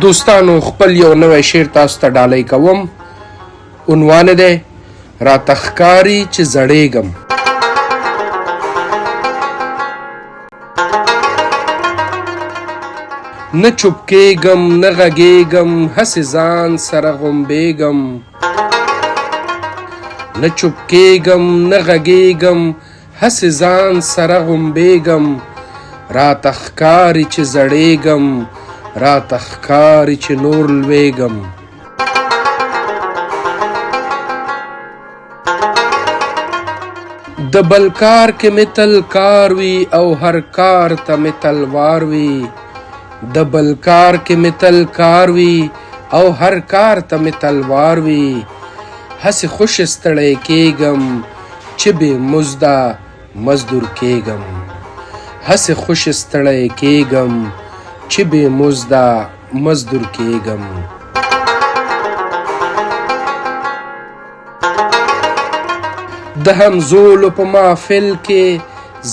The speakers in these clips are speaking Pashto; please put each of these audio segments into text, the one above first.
دوستانو خپل یو نوی شعر تاسو ته ډالۍ کوم. عنوان دی راته ښکاري چې زړېږم. نه چوپ کېږم نه غږېږم هسې ځان سره غومبېږم. نه چوپ کېږم نه غږېږم هسې ځان سره غومبېږم. راته ښکاري چې زړېږم راته ښکاري چې نور لوېږم. د بل کار کې مې تل کار وي او هر کار ته مې تلوار وي. د بل کار کې مې تل کار وي او هر کار ته مې تلوار وي. هسې خوش ستړی کېږم چې بې مزده مزدور کېږم. هسې خوش ستړی کېږم چې بې مزده مزدور کېږم. د همزولو په محفل کې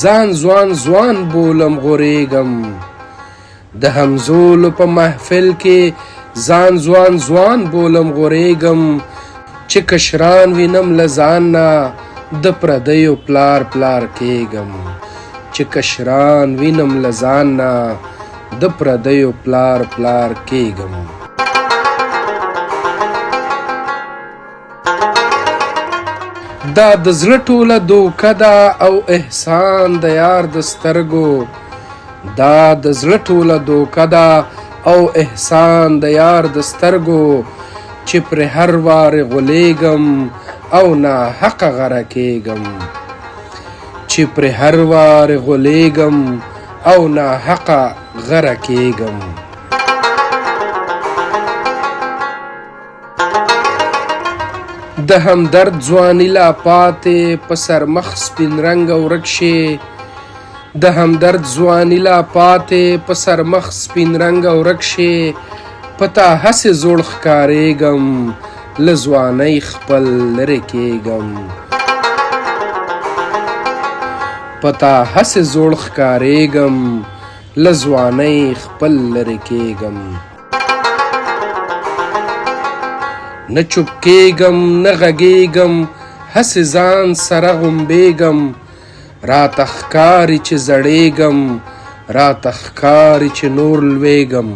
ځان ځوان ځوان بولم غورېږم. د همزولو په محفل کې ځان ځوان ځوان بولم غورېږم. چې کشران وینم له ځان نه د پردیو پلار پلار کېږم. چې کشران وینم له ځان نه د پردیو پلار پلار کېږم. دا د زړه ټوله دوکه ده او احسان د یار د سترګو. دا د زړه ټوله دوکه ده او احسان د یار د سترګو. چې پرې هر وارې غولېږم او ناحقه غره کېږم. چې پرې هر وارې غولېږم او ناحقه غره کېږم. د همدرد ځواني لا پاتې په سرمخ سپین رنګ ورک شي. د همدرد ځواني لا پاتې په سرمخ سپین رنګ ورک شي. په تا هسې زوړ ښکارېږم له ځوانۍ خپل لرې کېږم. په تا هسې زوړ ښکارېږم له ځوانۍ خپل لرې کېږم. نه چوپ کېږم نه غږېږم هسې ځان سره غومبېږم. راته ښکاري چې زړېږم راته ښکاري چې نور لوېږم.